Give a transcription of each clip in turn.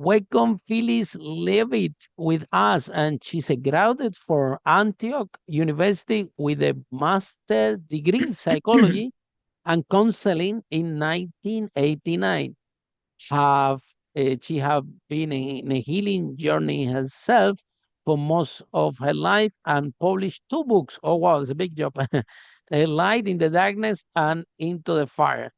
Welcome Phyllis Leavitt with us, and she's a graduate from Antioch University with a master's degree in psychology and counseling in 1989. Have She have been in a healing journey herself for most of her life and published two books. Oh wow, it's a big job. A Light in the Darkness and Into the Fire.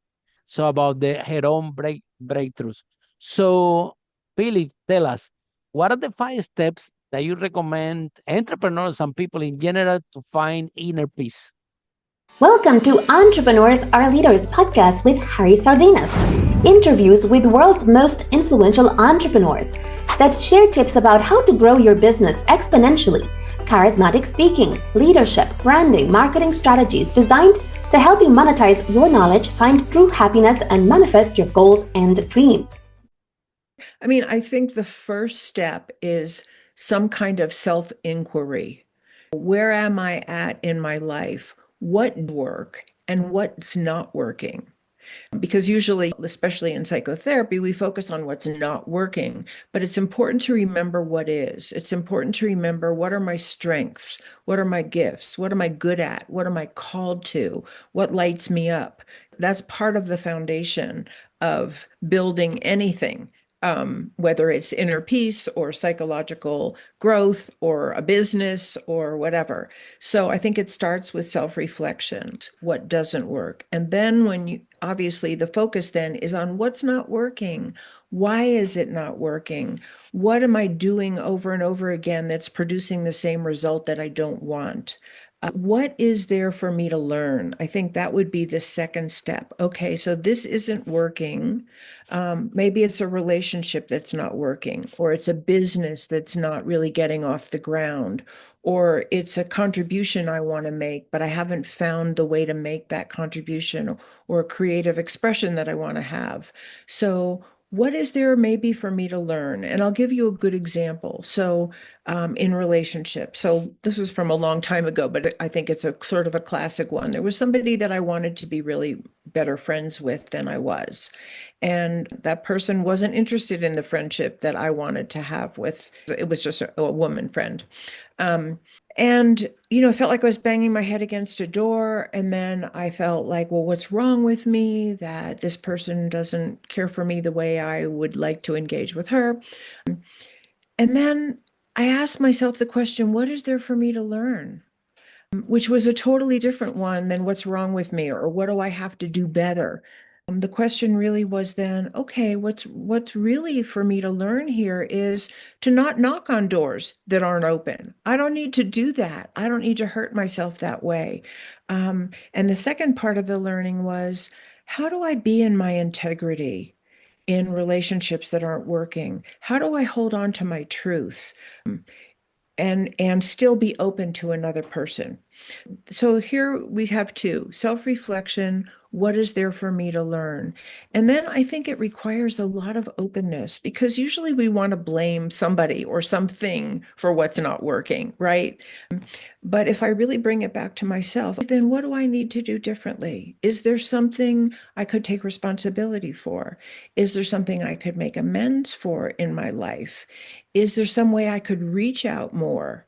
So about her own breakthroughs. So, Philip, tell us, what are the 5 steps that you recommend entrepreneurs and people in general to find inner peace? Welcome to Entrepreneurs Are Leaders podcast with Harry Sardinas. Interviews with world's most influential entrepreneurs that share tips about how to grow your business exponentially. Charismatic speaking, leadership, branding, marketing strategies designed to help you monetize your knowledge, find true happiness, and manifest your goals and dreams. I think the first step is some kind of self-inquiry. Where am I at in my life? What work and what's not working? Because usually, especially in psychotherapy, we focus on what's not working, but it's important to remember what is. It's important to remember what are my strengths? What are my gifts? What am I good at? What am I called to? What lights me up? That's part of the foundation of building anything. Whether it's inner peace or psychological growth or a business or whatever. So I think it starts with self-reflection, what doesn't work. And then obviously the focus then is on what's not working. Why is it not working? What am I doing over and over again that's producing the same result that I don't want? What is there for me to learn? I think that would be the second step. Okay, so this isn't working. Maybe it's a relationship that's not working, or it's a business that's not really getting off the ground, or it's a contribution I want to make, but I haven't found the way to make that contribution, or a creative expression that I want to have. So what is there maybe for me to learn? And I'll give you a good example. So in relationships. So this was from a long time ago, but I think it's a sort of a classic one. There was somebody that I wanted to be really better friends with than I was. And that person wasn't interested in the friendship that I wanted to have with, it was just a woman friend. And, it felt like I was banging my head against a door. And then I felt like, well, what's wrong with me that this person doesn't care for me the way I would like to engage with her? And then I asked myself the question, what is there for me to learn? Which was a totally different one than what's wrong with me or what do I have to do better? The question really was then, okay, what's really for me to learn here is to not knock on doors that aren't open. I don't need to do that. I don't need to hurt myself that way. And the second part of the learning was, how do I be in my integrity in relationships that aren't working? How do I hold on to my truth and still be open to another person? So here we have two: self-reflection, what is there for me to learn? And then I think it requires a lot of openness, because usually we want to blame somebody or something for what's not working, right? But if I really bring it back to myself, then what do I need to do differently? Is there something I could take responsibility for? Is there something I could make amends for in my life? Is there some way I could reach out more?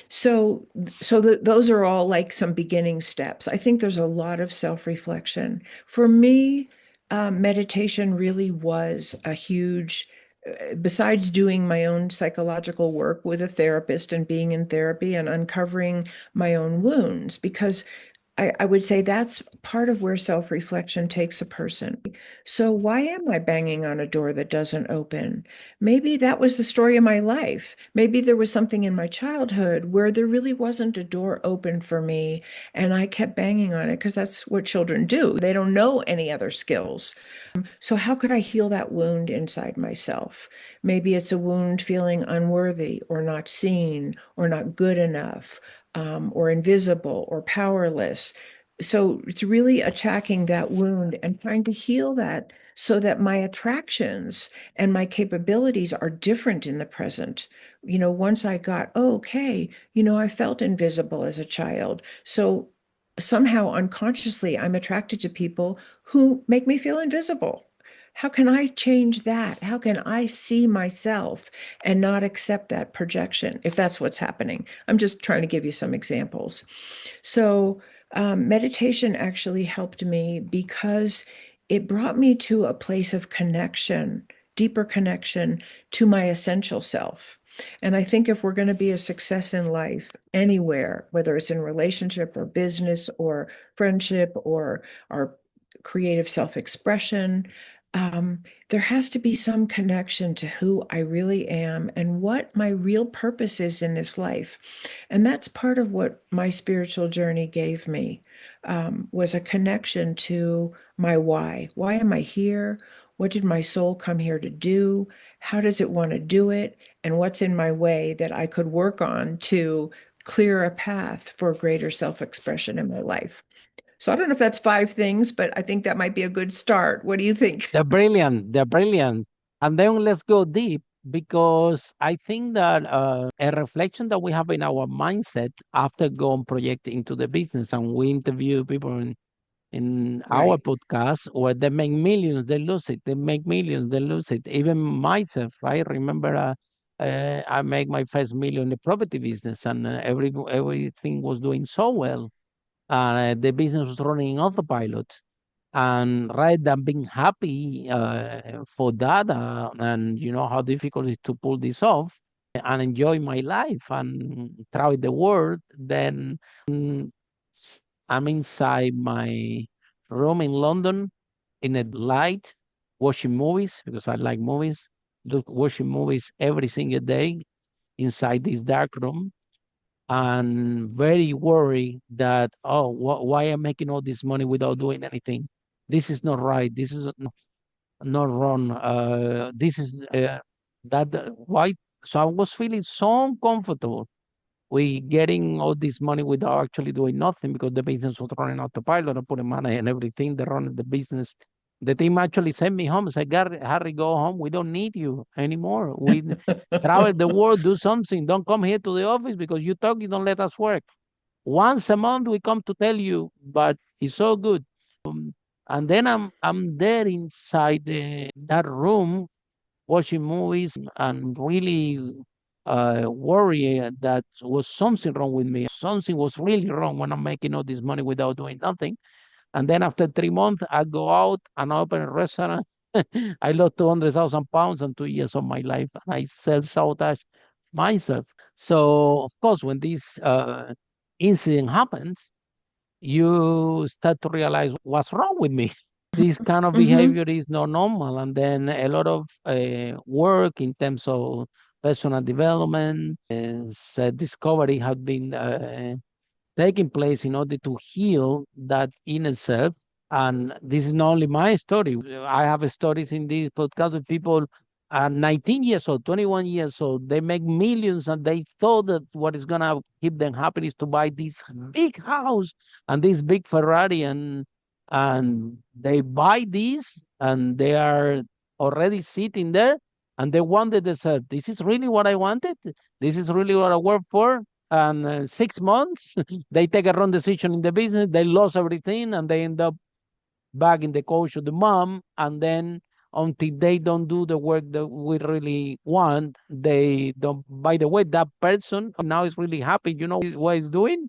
So those are all like some beginning steps. I think there's a lot of self-reflection. For me, meditation really was a huge, besides doing my own psychological work with a therapist and being in therapy and uncovering my own wounds, because I would say that's part of where self-reflection takes a person. So why am I banging on a door that doesn't open? Maybe that was the story of my life. Maybe there was something in my childhood where there really wasn't a door open for me, and I kept banging on it because that's what children do. They don't know any other skills. So how could I heal that wound inside myself? Maybe it's a wound feeling unworthy or not seen or not good enough, or invisible or powerless. So it's really attacking that wound and trying to heal that so that my attractions and my capabilities are different in the present. Once I got, oh, okay, I felt invisible as a child. So somehow unconsciously, I'm attracted to people who make me feel invisible. How can I change that? How can I see myself and not accept that projection if that's what's happening? I'm just trying to give you some examples. So, meditation actually helped me because it brought me to a place of connection, deeper connection to my essential self. And I think if we're going to be a success in life anywhere, whether it's in relationship or business or friendship or our creative self-expression, there has to be some connection to who I really am and what my real purpose is in this life. And that's part of what my spiritual journey gave me, was a connection to my why. Why am I here? What did my soul come here to do? How does it want to do it? And what's in my way that I could work on to clear a path for greater self-expression in my life? So I don't know if that's 5 things, but I think that might be a good start. What do you think? They're brilliant. They're brilliant. And then let's go deep because I think that a reflection that we have in our mindset after going project into the business and we interview people in our Right. podcast where they make millions, they lose it. They make millions, they lose it. Even myself, right? Remember, I make my first million in the property business and everything was doing so well. The business was running autopilot and rather than being happy for that and you know how difficult it is to pull this off and enjoy my life and travel the world then s- I'm inside my room in London in a light watching movies because I like movies, look watching movies every single day inside this dark room and very worried that oh why I'm making all this money without doing anything. This is not right. This is not wrong. This is that why. So I was feeling so uncomfortable. We getting all this money without actually doing nothing because the business was running autopilot. I put in money and everything. They run the business. The team actually sent me home. Said, Harry, go home. We don't need you anymore. We travel the world, do something. Don't come here to the office because you talk, you don't let us work. Once a month we come to tell you, but it's so good. And then I'm there inside that room watching movies and really worried that was something wrong with me. Something was really wrong when I'm making all this money without doing nothing. And then after 3 months, I go out and open a restaurant. I lost 200,000 pounds in 2 years of my life, and I self-sabotage myself. So, of course, when this incident happens, you start to realize what's wrong with me. This kind of Mm-hmm. behavior is not normal. And then a lot of work in terms of personal development and discovery have been taking place in order to heal that inner self. And this is not only my story. I have stories in this podcast with people 19 years old, 21 years old. They make millions and they thought that what is going to keep them happy is to buy this big house and this big Ferrari. And they buy this and they are already sitting there and they wonder themselves, this is really what I wanted? This is really what I worked for? And 6 months, they take a wrong decision in the business, they lost everything, and they end up back in the coach of the mom. And then until they don't do the work that we really want, they don't. By the way, that person now is really happy. You know what he's doing?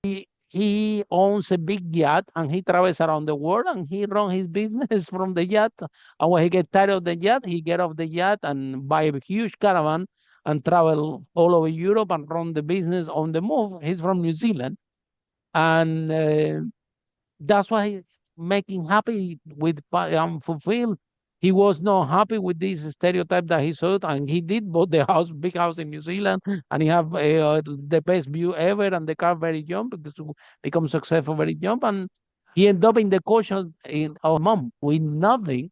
He owns a big yacht and he travels around the world and he runs his business from the yacht. And when he gets tired of the yacht, he get off the yacht and buy a huge caravan and travel all over Europe and run the business on the move. He's from New Zealand. And that's why he's making happy with fulfilled. He was not happy with this stereotype that he saw, and he did bought the house, big house in New Zealand, and he have the best view ever, and the car very young because he become successful very young, and he ended up in the coach of mom with nothing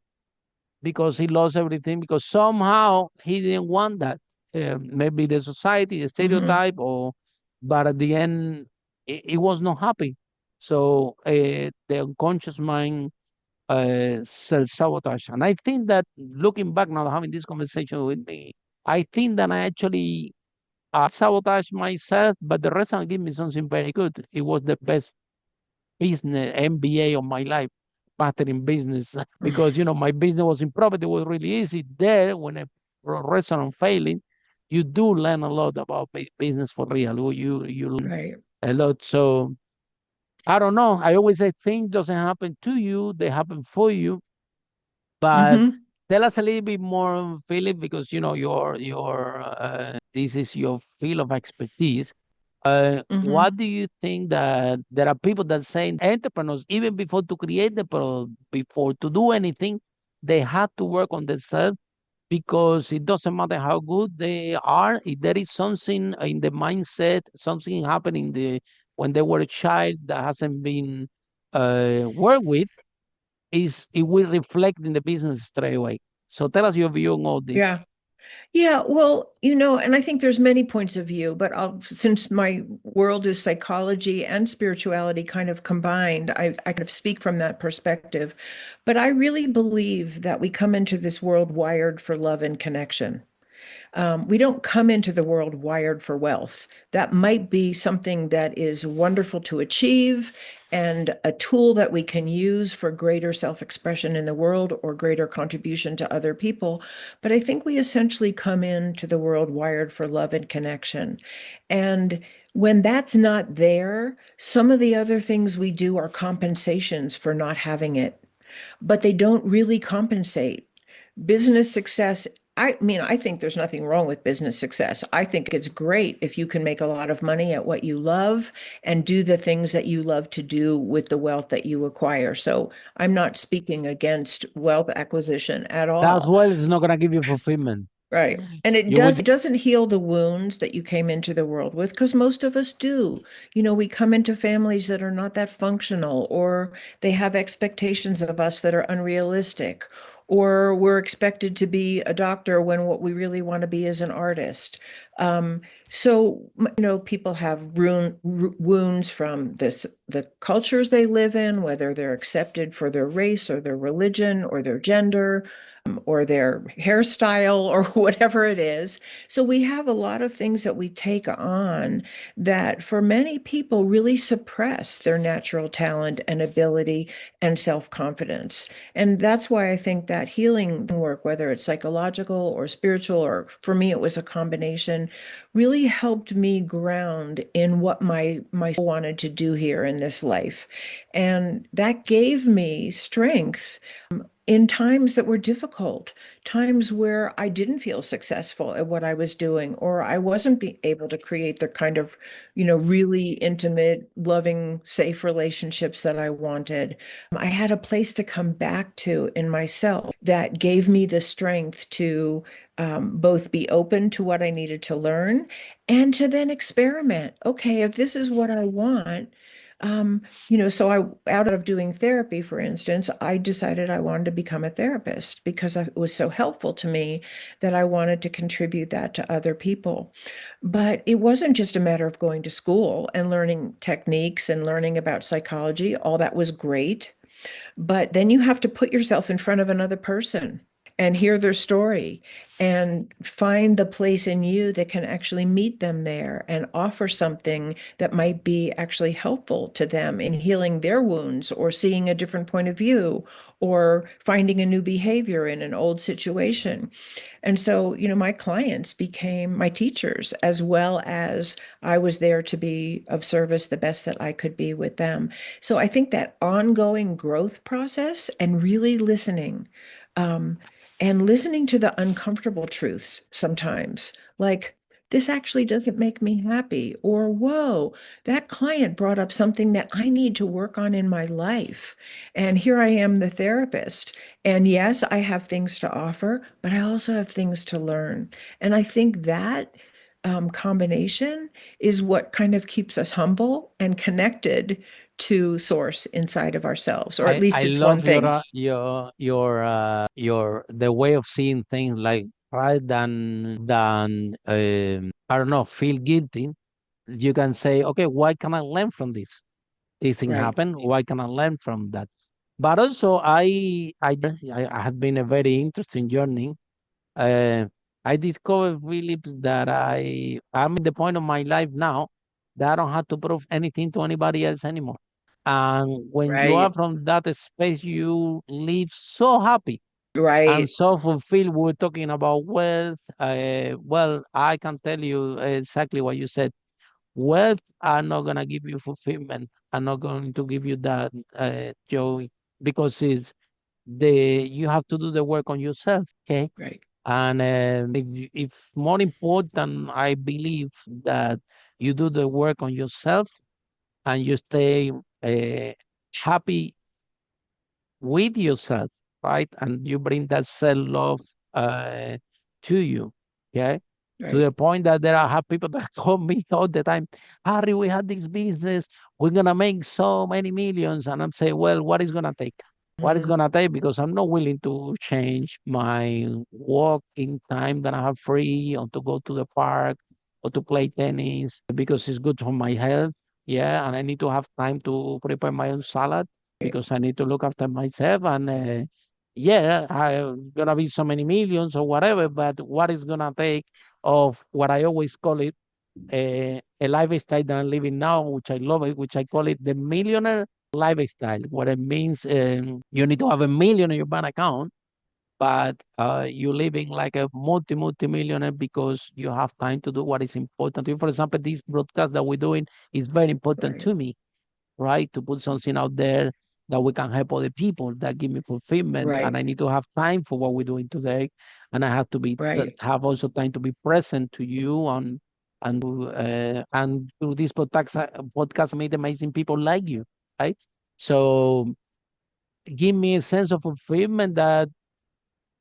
because he lost everything because somehow he didn't want that. Maybe the society, the Mm-hmm. stereotype, or but at the end, he was not happy. So the unconscious mind self-sabotage. And I think that looking back now, having this conversation with me, I think that I actually sabotage myself, but the restaurant gave me something very good. It was the best business MBA of my life. mastering business because my business was in property was really easy. There, when a restaurant failing, you do learn a lot about business for real. You learn Right. a lot. So I don't know. I always say things doesn't happen to you; they happen for you. But Mm-hmm. tell us a little bit more, Philip, because your this is your field of expertise. Mm-hmm. What do you think that there are people that say entrepreneurs, even before to create the product, before to do anything, they have to work on themselves because it doesn't matter how good they are, if there is something in the mindset, something happening when they were a child that hasn't been worked with, it will reflect in the business straight away. So tell us your view on all this. Yeah. Yeah, well, and I think there's many points of view, but since my world is psychology and spirituality kind of combined, I kind of speak from that perspective. But I really believe that we come into this world wired for love and connection. We don't come into the world wired for wealth. That might be something that is wonderful to achieve and a tool that we can use for greater self-expression in the world or greater contribution to other people. But I think we essentially come into the world wired for love and connection. And when that's not there, some of the other things we do are compensations for not having it, but they don't really compensate. Business success, I mean, I think there's nothing wrong with business success. I think it's great if you can make a lot of money at what you love and do the things that you love to do with the wealth that you acquire. So I'm not speaking against wealth acquisition at That's all. well, it's not gonna give you fulfillment. Right. And it You will doesn't heal the wounds that you came into the world with, because most of us do. We come into families that are not that functional, or they have expectations of us that are unrealistic, or we're expected to be a doctor when what we really want to be is an artist. So, people have wounds from the cultures they live in, whether they're accepted for their race or their religion or their gender or their hairstyle or whatever it is. So we have a lot of things that we take on that for many people really suppress their natural talent and ability and self-confidence. And that's why I think that healing work, whether it's psychological or spiritual, or for me, it was a combination, really helped me ground in what my soul wanted to do here in this life. And that gave me strength in times that were difficult, times where I didn't feel successful at what I was doing, or I wasn't able to create the kind of, really intimate, loving, safe relationships that I wanted. I had a place to come back to in myself that gave me the strength to both be open to what I needed to learn and to then experiment. Okay, if this is what I want, so out of doing therapy, for instance, I decided I wanted to become a therapist because it was so helpful to me that I wanted to contribute that to other people. But it wasn't just a matter of going to school and learning techniques and learning about psychology. All that was great. But then you have to put yourself in front of another person and hear their story and find the place in you that can actually meet them there and offer something that might be actually helpful to them in healing their wounds or seeing a different point of view or finding a new behavior in an old situation. And so, my clients became my teachers, as well as I was there to be of service the best that I could be with them. So I think that ongoing growth process and really listening, um, and listening to the uncomfortable truths sometimes, like, this actually doesn't make me happy, or whoa, that client brought up something that I need to work on in my life. And here I am, the therapist. And yes, I have things to offer, but I also have things to learn. And I think that combination is what kind of keeps us humble and connected to source inside of ourselves, or at I least it's one love thing. your the way of seeing things like rather than I don't know, feel guilty. You can say, okay, what can I learn from this? This thing Right. happened. What can I learn from that? But also, I had been a very interesting journey. Uh, I discovered, Philip, that I'm in the point of my life now that I don't have to prove anything to anybody else anymore. And when you are Right. from that space, you live so happy and Right. so fulfilled. We're talking about wealth. Well, I can tell you exactly what you said. Wealth are not gonna give you fulfillment. Are not going to give you that joy because it's the you have to do the work on yourself. Okay, Right. and if more important, I believe that you do the work on yourself and you stay happy with yourself, right? And you bring that self-love to you, okay? To Right. the point that there are people that call me all the time, Harry, we had this business, we're gonna make so many millions. And I'm saying, well, what is gonna take? What is Mhm. gonna take? Because I'm not willing to change my walking time that I have free or to go to the park or to play tennis because it's good for my health. Yeah, and I need to have time to prepare my own salad Right. because I need to look after myself. And yeah, I'm gonna be so many millions or whatever, but what is gonna take of what I always call it a lifestyle that I'm living now, which I love it, which I call it the millionaire lifestyle. What it means, you need to have a million in your bank account, but you're living like a multi millionaire because you have time to do what is important to you. For example, this broadcast that we're doing is very important Right. to me, right? To put something out there that we can help other people that give me fulfillment. And Right. I need to have time for what we're doing today. And I have to be Right. have also time to be present to you and through this podcast meet amazing people like you, right? So give me a sense of fulfillment that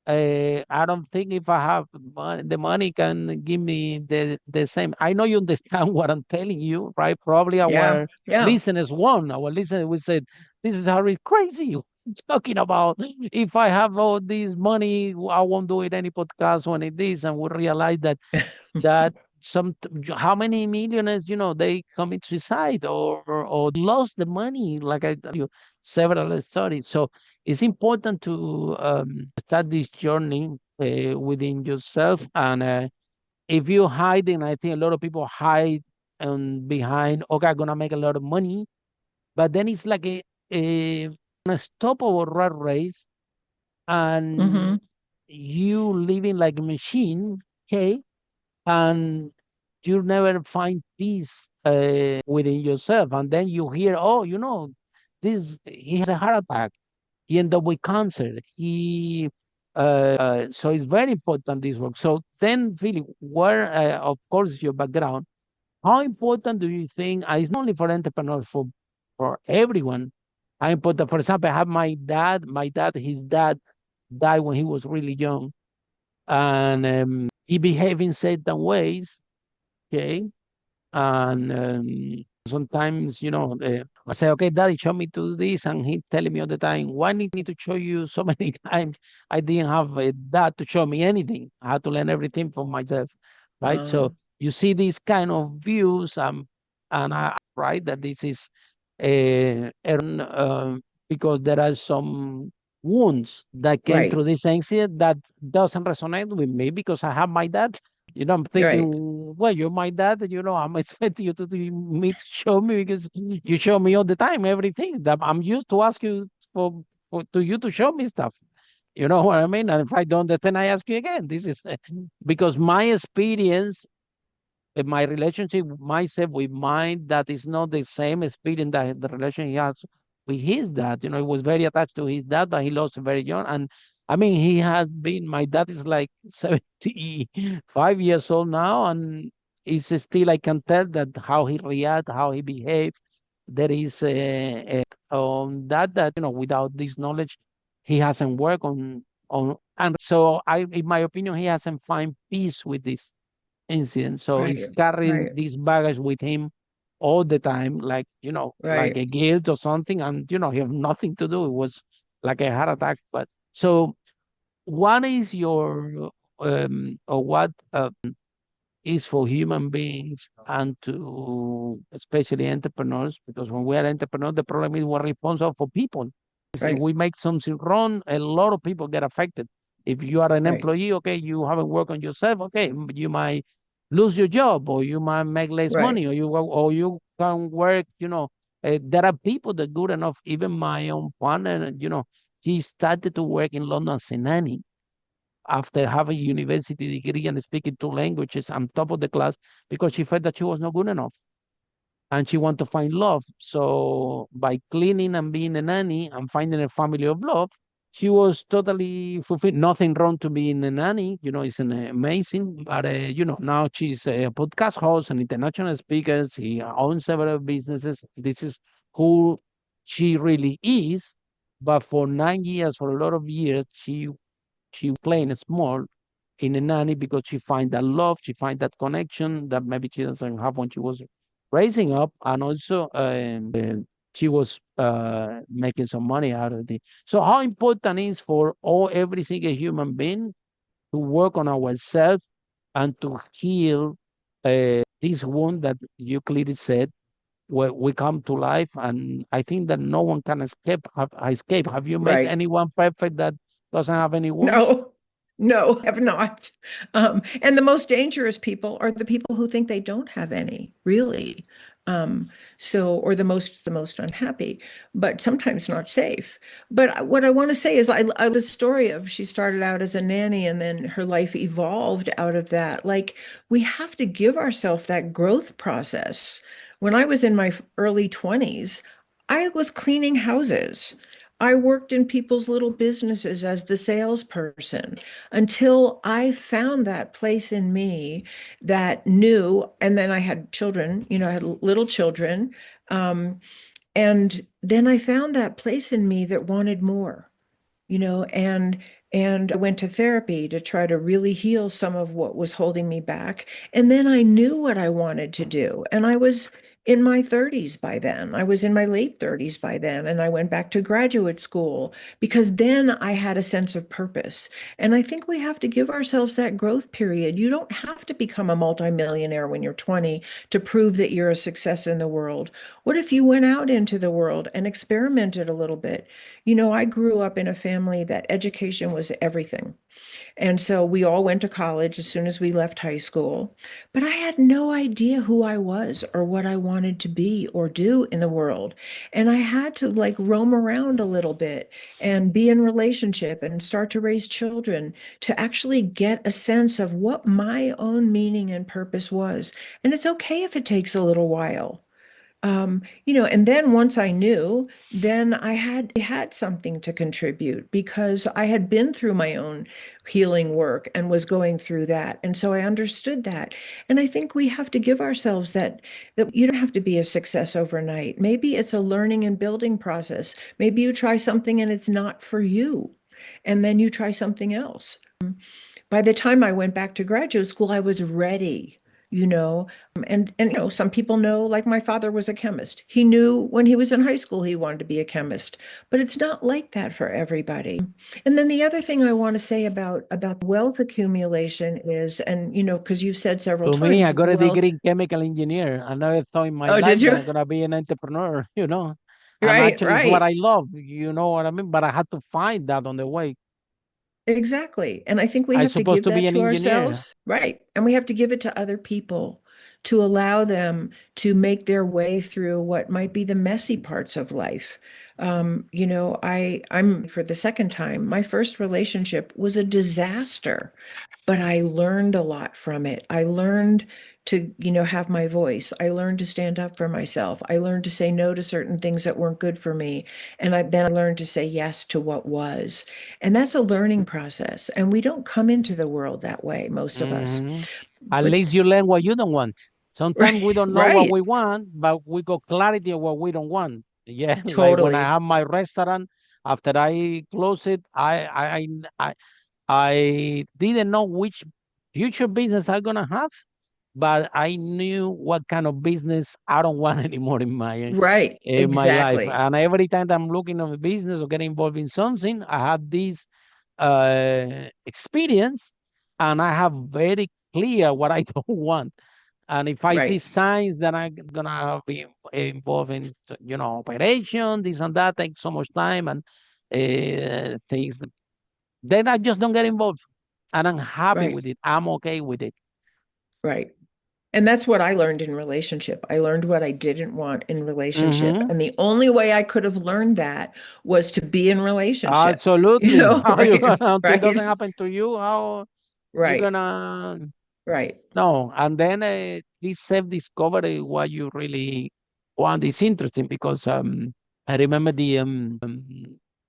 I don't think if I have money, the money can give me the same. I know you understand what I'm telling you, right? Probably Yeah. our Yeah. listeners won. Our listeners will say, "This is how it's crazy." Talking about if I have all this money, I won't do it any podcast on it this, and we realize that how many millionaires they commit suicide or lost the money like I tell you several stories. So it's important to start this journey within yourself. And if you hiding, I think a lot of people hide behind, okay, I'm gonna make a lot of money, but then it's like a unstoppable rat race, and Hmm. you living like a machine, okay, and you never find peace within yourself. And then you hear, oh, this he has a heart attack. He ended up with cancer. So it's very important this work. So then, Philip, where, of course, your background, how important do you think, it's not only for entrepreneurs, for everyone, how important, for example, I have his dad died when he was really young, and he behaved in certain ways, okay? And sometimes, I say, okay, daddy, show me to do this. And he telling me all the time, why need to show you so many times? I didn't have a dad to show me anything. I had to learn everything for myself, right? So you see these kind of views, and right, that this is because there are some wounds that came Right. through this incident that doesn't resonate with me because I have my dad. I'm thinking, Right. well, you're my dad, and I'm expecting you me to show me because you show me all the time everything that I'm used to ask you to you to show me stuff. You know what I mean? And if I don't understand, I ask you again. This is because my experience my relationship with myself with mine that is not the same experience that the relation he has with his dad. He was very attached to his dad, but he lost very young. And I mean, he has been, my dad is like 75 years old now, and he's still, I can tell that how he react, how he behave. There is a on that without this knowledge, he hasn't worked and so in my opinion, he hasn't find peace with this incident. So he's Right. carrying Right. this baggage with him all the time, like, like Right. a guilt or something. And, he have nothing to do. It was like a heart attack. But so what is your, or what is for human beings and to especially entrepreneurs, because when we are entrepreneurs, the problem is we're responsible for people. If Right. we make something wrong, a lot of people get affected. If you are an Right. employee, okay, you haven't worked on yourself, okay, you might lose your job, or you might make less money, Right. or you can work, There are people that good enough. Even my own partner, she started to work in London as a nanny after having a university degree and speaking two languages on top of the class because she felt that she was not good enough and she wanted to find love. So by cleaning and being a nanny and finding a family of love, she was totally fulfilled. Nothing wrong to being a nanny, it's an amazing. But now she's a podcast host and international speaker. She owns several businesses. This is who she really is. But for 9 years, for a lot of years, she playing small in a nanny because she find that love, she find that connection that maybe she doesn't have when she was raising up, and also she was making some money out of it. So how important is for every single human being to work on ourselves and to heal this wound that you clearly said where we come to life, and I think that no one can escape. Have you met Right. anyone perfect that doesn't have any wounds? No, no, have not. And the most dangerous people are the people who think they don't have any, really. Um, or the most unhappy, but sometimes not safe. But what I want to say is, I the story of she started out as a nanny and then her life evolved out of that. Like we have to give ourselves that growth process. When I was in my early 20s, I was cleaning houses. I worked in people's little businesses as the salesperson until I found that place in me that knew, and then I had children, I had little children. And then I found that place in me that wanted more, and I went to therapy to try to really heal some of what was holding me back. And then I knew what I wanted to do. And I was in my 30s by then. I was in my late 30s by then. And I went back to graduate school because then I had a sense of purpose. And I think we have to give ourselves that growth period. You don't have to become a multimillionaire when you're 20 to prove that you're a success in the world. What if you went out into the world and experimented a little bit? I grew up in a family that education was everything. And so we all went to college as soon as we left high school. But I had no idea who I was or what I wanted to be or do in the world. And I had to like roam around a little bit and be in relationship and start to raise children to actually get a sense of what my own meaning and purpose was. And it's okay if it takes a little while. And then once I knew, then I had something to contribute because I had been through my own healing work and was going through that. And so I understood that. And I think we have to give ourselves that you don't have to be a success overnight. Maybe it's a learning and building process. Maybe you try something and it's not for you. And then you try something else. By the time I went back to graduate school, I was ready, you know. And some people know, like my father was a chemist. He knew when he was in high school he wanted to be a chemist, but it's not like that for everybody. And then the other thing I want to say about wealth accumulation is, and because you've said several To me, I times, got a wealth. degree in chemical engineer. I never thought in my Oh, life did that you? I'm gonna be an entrepreneur, And Right, actually it's what right. I love, you know what I mean? But I had to find that on the way. Exactly. And I think we I have to supposed give to be that an to engineer. ourselves. Right. And we have to give it to other people to allow them to make their way through what might be the messy parts of life. I'm for the second time, my first relationship was a disaster, but I learned a lot from it. I learned to, have my voice. I learned to stand up for myself. I learned to say no to certain things that weren't good for me. And then I learned to say yes to what was. And that's a learning process. And we don't come into the world that way, most of us. Hmm. At But least you learn what you don't want. Sometimes right, we don't know what right, we want, but we got clarity of what we don't want. Yeah, like when I totally. have my restaurant, after I close it, I didn't know which future business I'm gonna have, but I knew what kind of business I don't want anymore Right, in my life. exactly. And every time that I'm looking at a business or getting involved in something, I have this experience, and I have very clear what I don't want. And if I see Right, signs that I'm gonna be involved in, operation, this and that, takes so much time and things, then I just don't get involved, and I'm happy right, with it. I'm okay with it. right. And that's what I learned in relationship. I learned what I didn't want in relationship. Mm-hmm. And the only way I could have learned that was to be in relationship, Absolutely. How you right? gonna until it Right. doesn't happen to you? How you Right. gonna Right. no? And then this self-discovery, what you really want is interesting because I remember the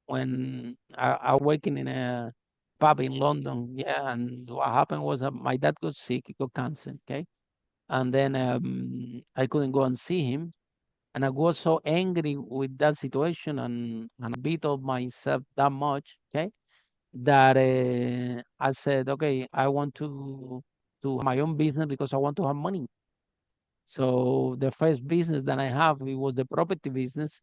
when I working in a pub in London, yeah, and what happened was my dad got sick, he got cancer, okay, and then I couldn't go and see him. And I was so angry with that situation and beat up myself that much, okay, that I said, okay, I want to have my own business because I want to have money. So the first business that I have it was the property business,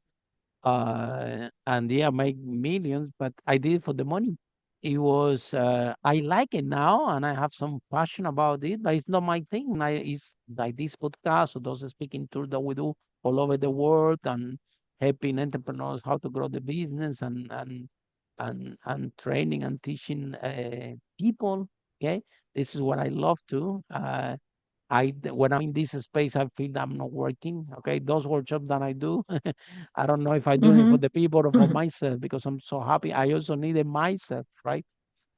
and yeah, make millions, but I did it for the money. It was I like it now, and I have some passion about it, but it's not my thing. It's like this podcast or those speaking tours that we do all over the world and helping entrepreneurs how to grow the business and training and teaching people. Okay, this is what I love to. When I'm in this space, I feel I'm not working. Okay, those workshops that I do, I don't know if I'm doing it for Hmm. the people or for myself because I'm so happy. I also need it myself, right?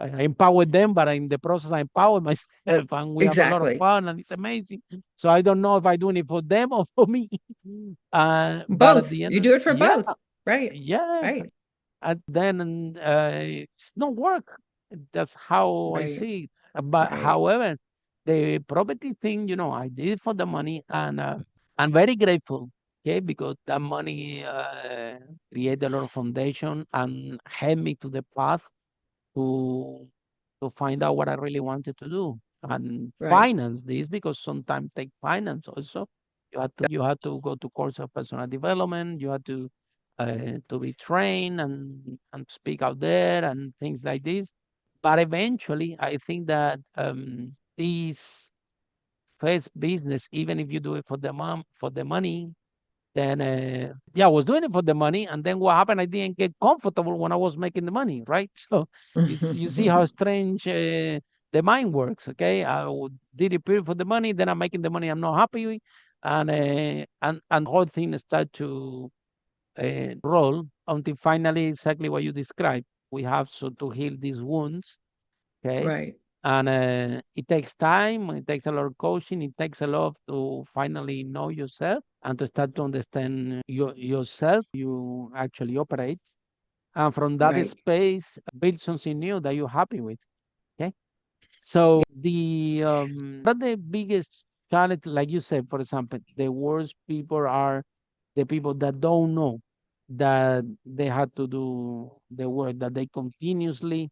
I empower them, but in the process, I empower myself, and we have a lot of Exactly. fun, and it's amazing. So I don't know if I'm doing it for them or for me. But at Both. the end, You do it for yeah, both. Right. yeah. Right. And then it's not work. That's how I Right. see it. But Right. however, the property thing, I did it for the money, and I'm very grateful. Okay, because that money created a lot of foundation and helped me to the path to to find out what I really wanted to do and Right. finance this because sometimes take finance also. You had to go to course of personal development. You had to be trained and speak out there and things like this. But eventually, I think that this first business, even if you do it for the money, then, yeah, I was doing it for the money, and then what happened? I didn't get comfortable when I was making the money, right? So you see how strange the mind works. Okay, did it purely for the money, then I'm making the money I'm not happy with, and the whole thing start to roll until finally exactly what you described. We have to heal these wounds. Okay, Right. and it takes time, it takes a lot of coaching, it takes a lot to finally know yourself and to start to understand yourself, how you actually operate. And from that Right. space, build something new that you're happy with. Okay. So the what are the biggest challenge, like you said, for example, the worst people are the people that don't know that they had to do the work, that they continuously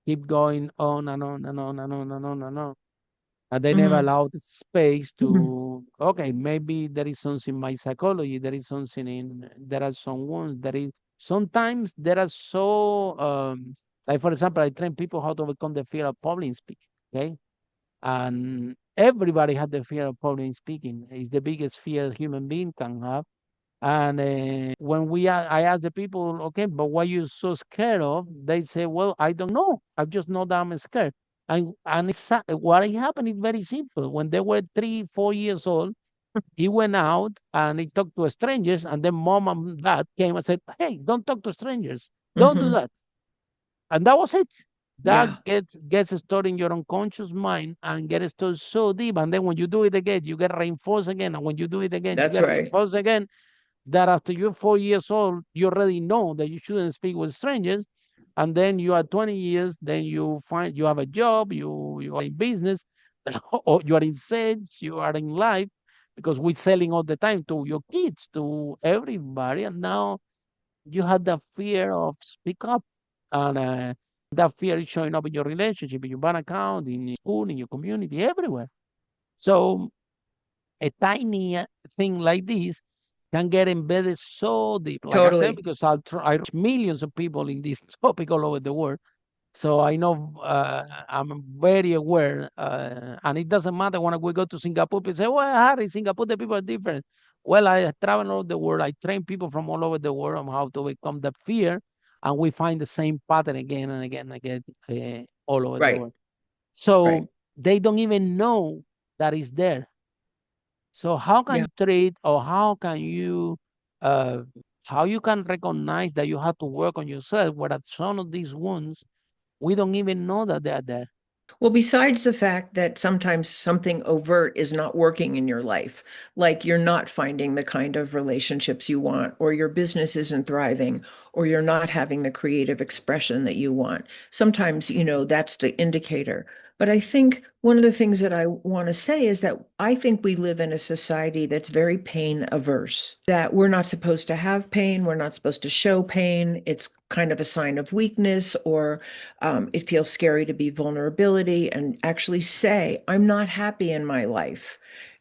keep going on and on and on and on and on and on. And they never Hmm. allow the space to, okay, maybe there is something in my psychology, there is something there are some wounds, sometimes there are so, like for example, I train people how to overcome the fear of public speaking, okay? And everybody had the fear of public speaking. It's the biggest fear a human being can have. And when I ask the people, okay, but what you so scared of? They say, well, I don't know. I just know that I'm scared. And what happened is very simple. When they were 3, 4 years old, he went out and he talked to strangers, and then mom and dad came and said, hey, don't talk to strangers. Don't do Hmm. that. And that was it. That Yeah. gets stored in your unconscious mind and gets stored so deep. And then when you do it again, you get reinforced again. And when you do it again, you That's get right. reinforced again that after you're 4 years old, you already know that you shouldn't speak with strangers. And then you are 20 years, then you find you have a job, you are in business, or you are in sales, you are in life, because we're selling all the time to your kids, to everybody. And now you have the fear of speak up. And that fear is showing up in your relationship, in your bank account, in your school, in your community, everywhere. So a tiny thing like this can get embedded so deep. Like I tell, Totally. because I reach millions of people in this topic all over the world. So I know I'm very aware, and it doesn't matter when we go to Singapore. People say, "Well, Harry, Singapore, the people are different." Well, I travel all over the world. I train people from all over the world on how to overcome the fear, and we find the same pattern again and again and again all over the Right. world. Right. So they don't even know that it's there. So how can Yeah. you treat, or uh, how you can recognize that you have to work on yourself, whereas some of these wounds, we don't even know that they are there. Well, besides the fact that sometimes something overt is not working in your life, like you're not finding the kind of relationships you want, or your business isn't thriving, or you're not having the creative expression that you want. Sometimes, that's the indicator. But I think one of the things that I want to say is that I think we live in a society that's very pain averse, that we're not supposed to have pain, we're not supposed to show pain. It's kind of a sign of weakness, or it feels scary to be vulnerability and actually say, I'm not happy in my life.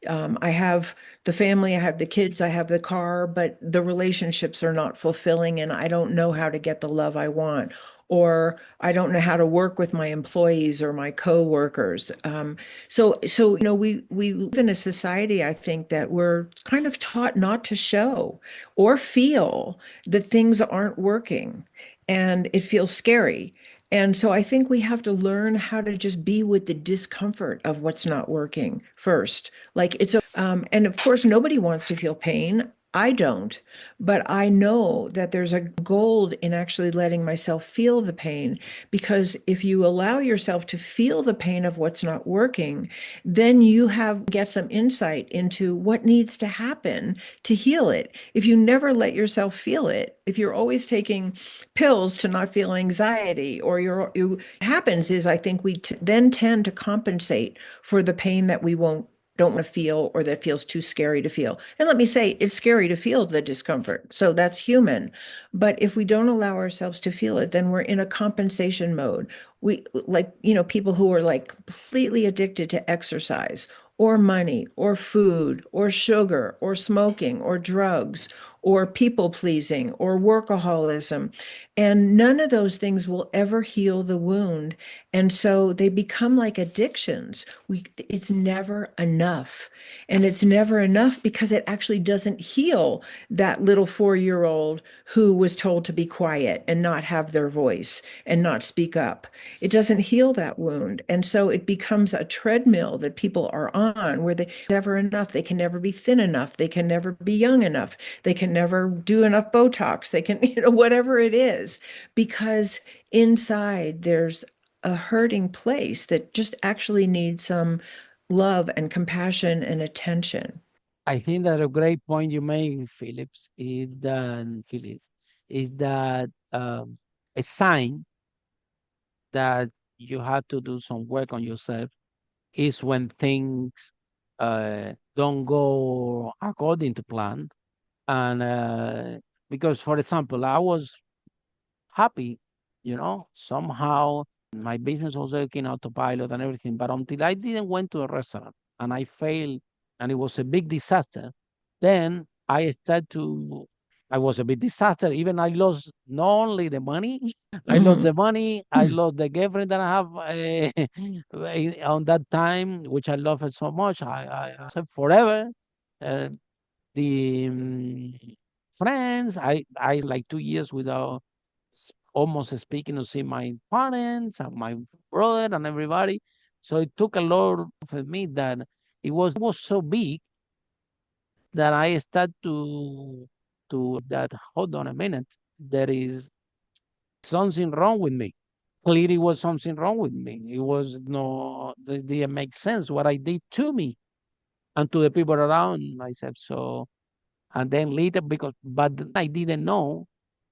I have the family, I have the kids, I have the car, but the relationships are not fulfilling, and I don't know how to get the love I want, or I don't know how to work with my employees or my coworkers. So we live in a society, I think, that we're kind of taught not to show or feel that things aren't working, and it feels scary. And so I think we have to learn how to just be with the discomfort of what's not working first. And of course, nobody wants to feel pain. I don't, but I know that there's a gold in actually letting myself feel the pain, because if you allow yourself to feel the pain of what's not working, then you get some insight into what needs to happen to heal it. If you never let yourself feel it, if you're always taking pills to not feel anxiety, or what happens is, I think we then tend to compensate for the pain that we don't want to feel, or that feels too scary to feel. And let me say, it's scary to feel the discomfort. So that's human. But if we don't allow ourselves to feel it, then we're in a compensation mode. We like, people who are like completely addicted to exercise, or money, or food, or sugar, or smoking, or drugs, or people pleasing, or workaholism. And none of those things will ever heal the wound. And so they become like addictions. It's never enough. And it's never enough because it actually doesn't heal that little 4-year-old who was told to be quiet and not have their voice and not speak up. It doesn't heal that wound. And so it becomes a treadmill that people are on, where they never enough. They can never be thin enough. They can never be young enough. They can never do enough Botox. They can, whatever it is, because inside there's a hurting place that just actually needs some love and compassion and attention. I think that a great point you make, Phyllis, is that a sign that you have to do some work on yourself is when things don't go according to plan. And because, for example, I was happy, somehow my business was working autopilot and everything. But until I didn't went to a restaurant and I failed and it was a big disaster, then I was a big disaster. Even I lost not only the money, I lost Mhm. the money, I lost the girlfriend that I have on that time, which I love her so much. I said forever. Uh, the friends, I like 2 years without almost speaking to see my parents and my brother and everybody. So it took a lot for me that it was so big that I started to that, hold on a minute, there is something wrong with me. Clearly was something wrong with me. It was no, it didn't make sense what I did to me and to the people around myself. So, and then later, but I didn't know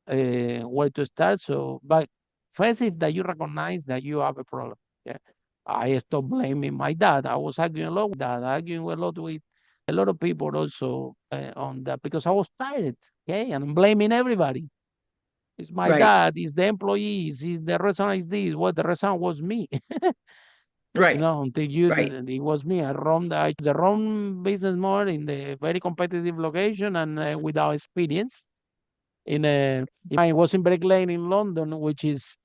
where to start. So, but first, if that you recognize that you have a problem, yeah, I stopped blaming my dad. I was arguing a lot with dad, arguing a lot with a lot of people also on that, because I was tired. Okay, and I'm blaming everybody. It's my Right, dad. It's the employees. It's the restaurant. Is this? What the restaurant was me. right, Until you, right, it was me. I chose the wrong business model in the very competitive location and without experience. I was in Brick Lane in London, which is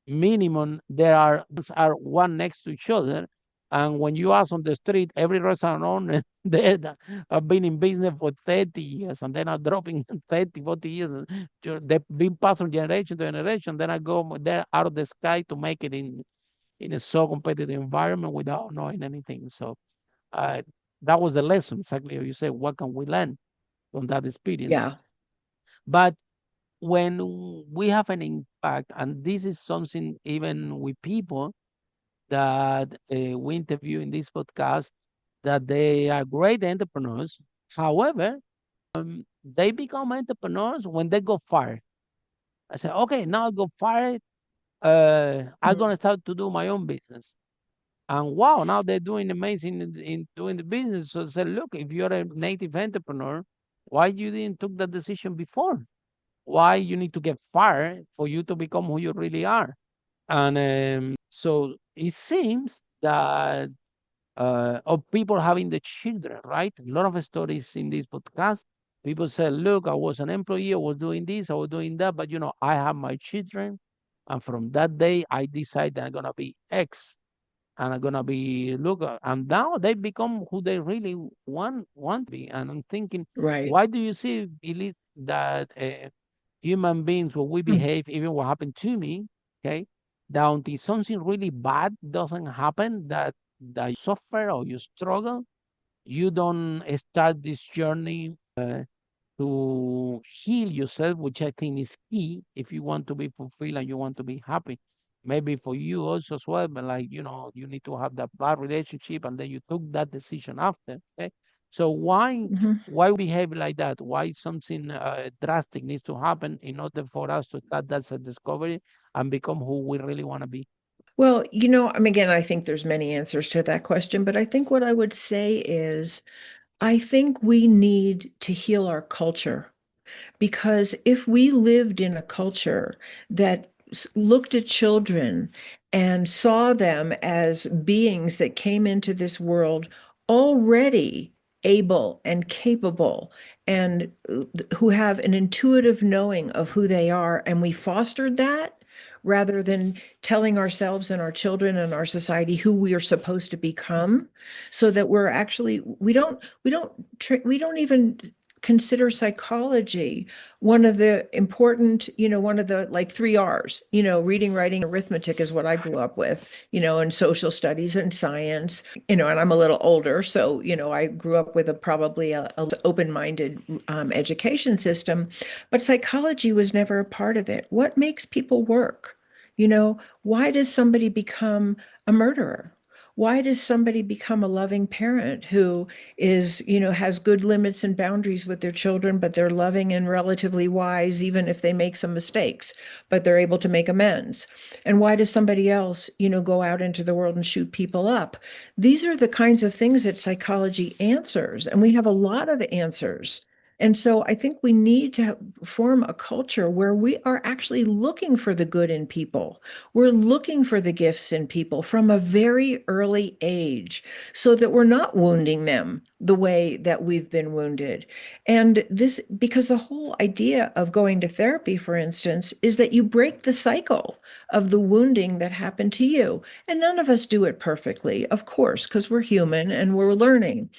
minimum. There are one next to each other, and when you ask on the street, every restaurant owner there that have been in business for 30 years, and then are dropping 30, 40 years. They've been passed from generation to generation. Then I go there out of the sky to make it in a so competitive environment without knowing anything. So. that was the lesson. Exactly. You say, what can we learn from that experience? Yeah. But when we have an impact, and this is something even with people that we interview in this podcast, that they are great entrepreneurs. However, they become entrepreneurs when they go far. I say, okay, now I go far. I'm Mhm. gonna start to do my own business. And wow, now they're doing amazing in doing the business. So I said, look, if you're a native entrepreneur, why you didn't took that decision before? Why you need to get fired for you to become who you really are? And so it seems that of people having the children, right? A lot of stories in this podcast. People say, look, I was an employee, I was doing this, I was doing that, but I have my children. And from that day, I decide that I'm gonna be X and I'm gonna be and now they become who they really want to be. And I'm thinking, Right. why do you see, Elise, that human beings, when we Mm. behave, even what happened to me, okay, that until something really bad doesn't happen, that you suffer or you struggle, you don't start this journey to heal yourself, which I think is key if you want to be fulfilled and you want to be happy. Maybe for you also as well, but like, you need to have that bad relationship and then you took that decision after. Okay. So Mhm. why we behave like that? Why something drastic needs to happen in order for us to start that self-discovery and become who we really want to be? Well, I mean, again, I think there's many answers to that question, but I think what I would say is I think we need to heal our culture. Because if we lived in a culture that looked at children and saw them as beings that came into this world already able and capable and who have an intuitive knowing of who they are, and we fostered that rather than telling ourselves and our children and our society who we are supposed to become, so that we're actually we don't even consider psychology one of the important, one of the like 3 R's, reading, writing, arithmetic is what I grew up with, and social studies and science, and I'm a little older. So, I grew up with probably a open-minded education system, but psychology was never a part of it. What makes people work? Why does somebody become a murderer? Why does somebody become a loving parent who has good limits and boundaries with their children, but they're loving and relatively wise, even if they make some mistakes, but they're able to make amends? And why does somebody else, go out into the world and shoot people up? These are the kinds of things that psychology answers, and we have a lot of answers. And so I think we need to form a culture where we are actually looking for the good in people. We're looking for the gifts in people from a very early age so that we're not wounding them the way that we've been wounded. And this, because the whole idea of going to therapy, for instance, is that you break the cycle of the wounding that happened to you. And none of us do it perfectly, of course, because we're human and we're learning.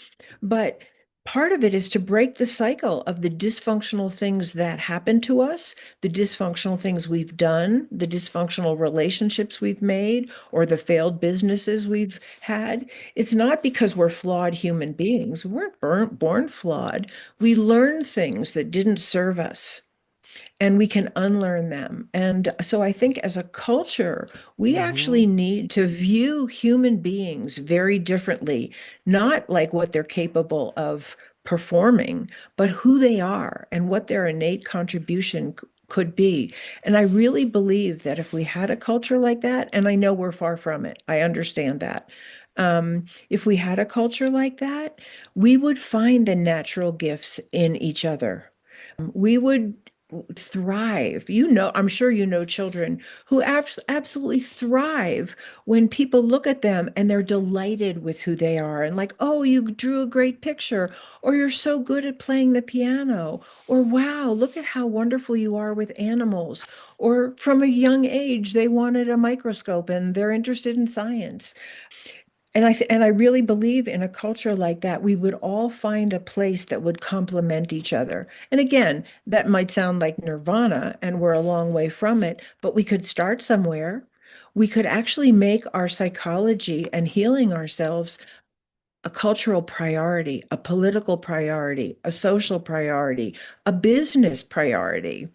But part of it is to break the cycle of the dysfunctional things that happen to us, the dysfunctional things we've done, the dysfunctional relationships we've made, or the failed businesses we've had. It's not because we're flawed human beings. We weren't born flawed. We learn things that didn't serve us, and we can unlearn them. And so I think as a culture, we Hmm. actually need to view human beings very differently, not like what they're capable of performing, but who they are and what their innate contribution could be. And I really believe that if we had a culture like that, and I know we're far from it, I understand that. If we had a culture like that, we would find the natural gifts in each other. We would thrive. I'm sure children who absolutely thrive when people look at them and they're delighted with who they are and like, oh, you drew a great picture, or you're so good at playing the piano, or wow, look at how wonderful you are with animals. Or from a young age, they wanted a microscope and they're interested in science. And I really believe in a culture like that, we would all find a place that would complement each other. And again, that might sound like nirvana, and we're a long way from it, but we could start somewhere. We could actually make our psychology and healing ourselves a cultural priority, a political priority, a social priority, a business priority.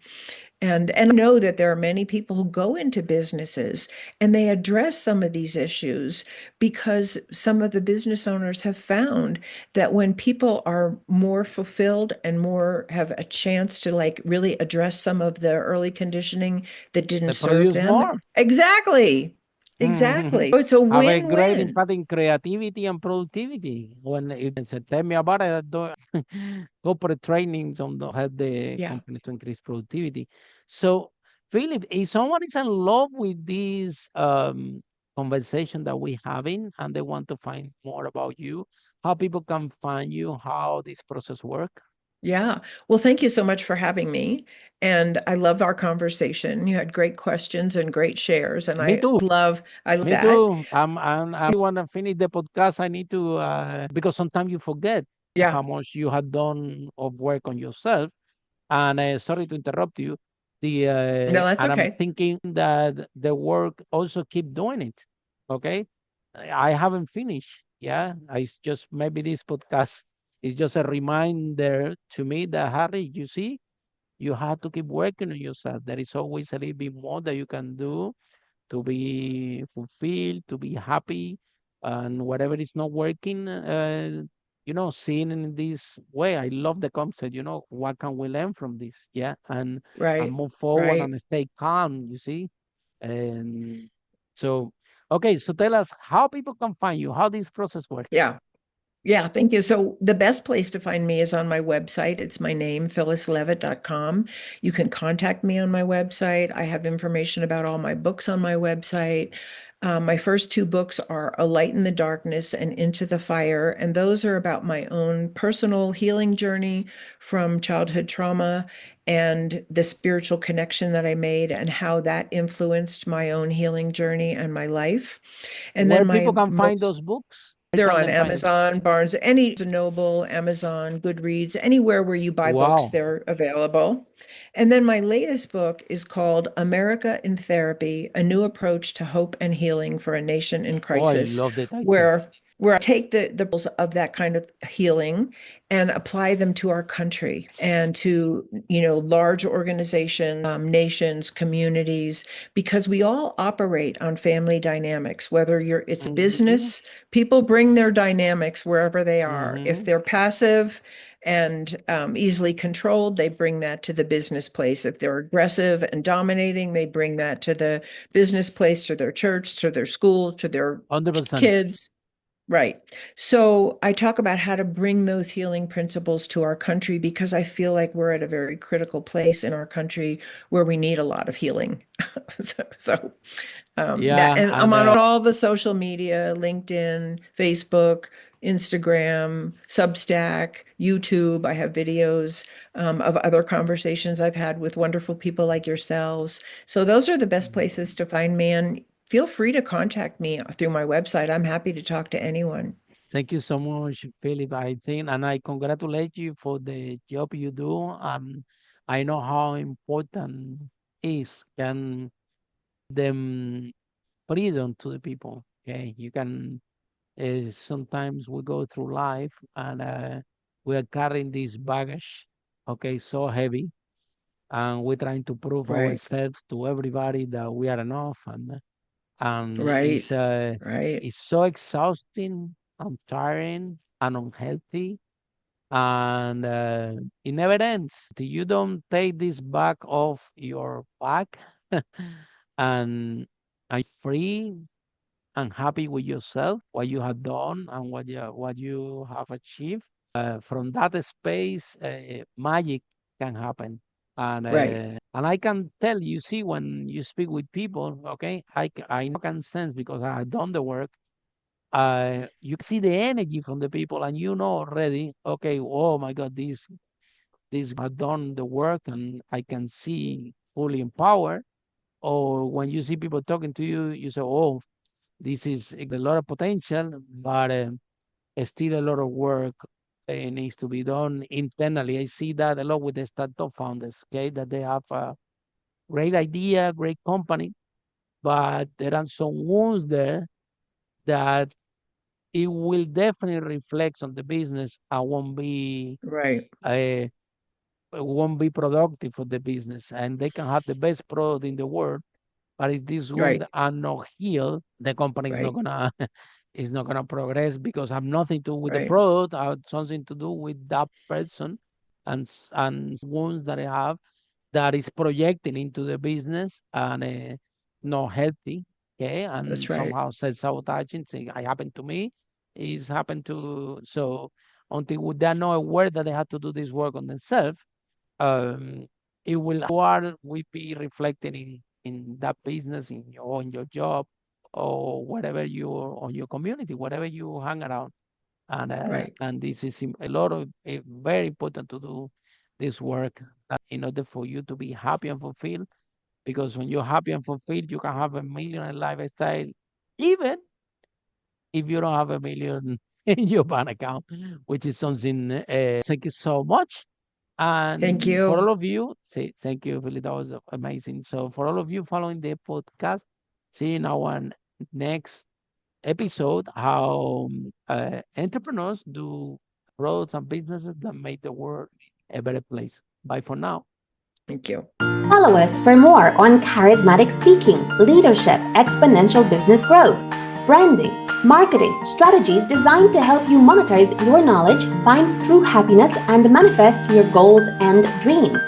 And I know that there are many people who go into businesses and they address some of these issues because some of the business owners have found that when people are more fulfilled and more have a chance to like really address some of the early conditioning that didn't They serve produce them. more. Exactly. Exactly. It's a Have a great win-win. impact in creativity and productivity. When it said, tell me about it, corporate trainings on the help the Yeah. company to increase productivity. So, Philip, if someone is in love with this conversation that we're having and they want to find more about you, how people can find you, how this process work? Yeah. Well, thank you so much for having me. And I love our conversation. You had great questions and great shares. And Me too. I love Me that. too. I want to finish the podcast. I need to, because sometimes you forget Yeah. how much you had done of work on yourself. And sorry to interrupt you. No, that's And I'm okay. thinking that the work also keep doing it. Okay, I haven't finished. Yeah, I just maybe this podcast is just a reminder to me that Harry, you see, you have to keep working on yourself. There is always a little bit more that you can do to be fulfilled, to be happy, and whatever is not working, seeing in this way. I love the concept. What can we learn from this? Yeah, and Right. move forward Right. and stay calm. You see, and so okay. So tell us how people can find you, how this process works. Yeah. Yeah, thank you. So the best place to find me is on my website. It's my name, phyllislevitt.com. You can contact me on my website. I have information about all my books on my website. My first two books are A Light in the Darkness and Into the Fire, and those are about my own personal healing journey from childhood trauma and the spiritual connection that I made and how that influenced my own healing journey and my life. And Where then people my can find most those books? Where they're can on they find them? Amazon, Barnes, any Noble, Amazon, Goodreads, anywhere where you buy books, Wow. they're available. And then my latest book is called America in Therapy, A New Approach to Hope and Healing for a Nation in Oh, I Crisis, love the title. where I take the principles of that kind of healing and apply them to our country and to, large organizations, nations, communities, because we all operate on family dynamics, whether it's a Mhm. business. People bring their dynamics wherever they are. If Mhm. they're passive and easily controlled, they bring that to the business place. If they're aggressive and dominating, they bring that to the business place, to their church, to their school, to their 100%. kids. Right. So I talk about how to bring those healing principles to our country because I feel like we're at a very critical place in our country where we need a lot of healing. So that, Yeah, and I'm and on all the social media, LinkedIn, Facebook, Instagram, Substack, YouTube. I have videos of other conversations I've had with wonderful people like yourselves. So those are the best places to find me. And feel free to contact me through my website. I'm happy to talk to anyone. thank you so much, Philip. I think, and I congratulate you for the job you do. I know how important is can them freedom to the people. Okay, you can. Sometimes we go through life and we are carrying this baggage. Okay, so heavy, and we're trying to prove Right, ourselves to everybody that we are enough, and right, right, it's so exhausting and tiring and unhealthy, and it never ends till you don't take this back off your back and are free and happy with yourself, what you have done and what you have achieved. From that space, magic can happen. And right. I can tell, you see, when you speak with people, okay, I know, can sense because I have done the work. You can see the energy from the people, and you know already, okay, oh my God, this have done the work, and I can see fully empowered. Or when you see people talking to you, you say, oh, this is a lot of potential, but still a lot of work needs to be done internally. I see that a lot with the startup founders, okay, that they have a great idea, great company, but there are some wounds there that it will definitely reflect on the business and Right. won't be productive for the business. And they can have the best product in the world, but if these wounds Right. are not healed, the company is not Right. gonna is not gonna progress because have nothing to do with the Right. product, have something to do with that person and wounds that I have that is projecting into the business and not healthy, okay, That's and right. somehow self-sabotaging, saying it happened to me, it's happened to so until they're not aware that they have to do this work on themselves, um, it will be reflected in that business, in your job, or whatever you on your community, whatever you hang around. Right. And this is a lot of very important to do this work in order for you to be happy and fulfilled. Because when you're happy and fulfilled, you can have a millionaire lifestyle, even if you don't have a million in your bank account, which is something. Thank you so much. Thank And for you. all of you, say thank you, Philly. That was amazing. So for all of you following the podcast, see you in our next episode how entrepreneurs do roads and businesses that make the world a better place. Bye for now. Thank you. Follow us for more on charismatic speaking, leadership, exponential business growth, branding, marketing, strategies designed to help you monetize your knowledge, find true happiness, and manifest your goals and dreams.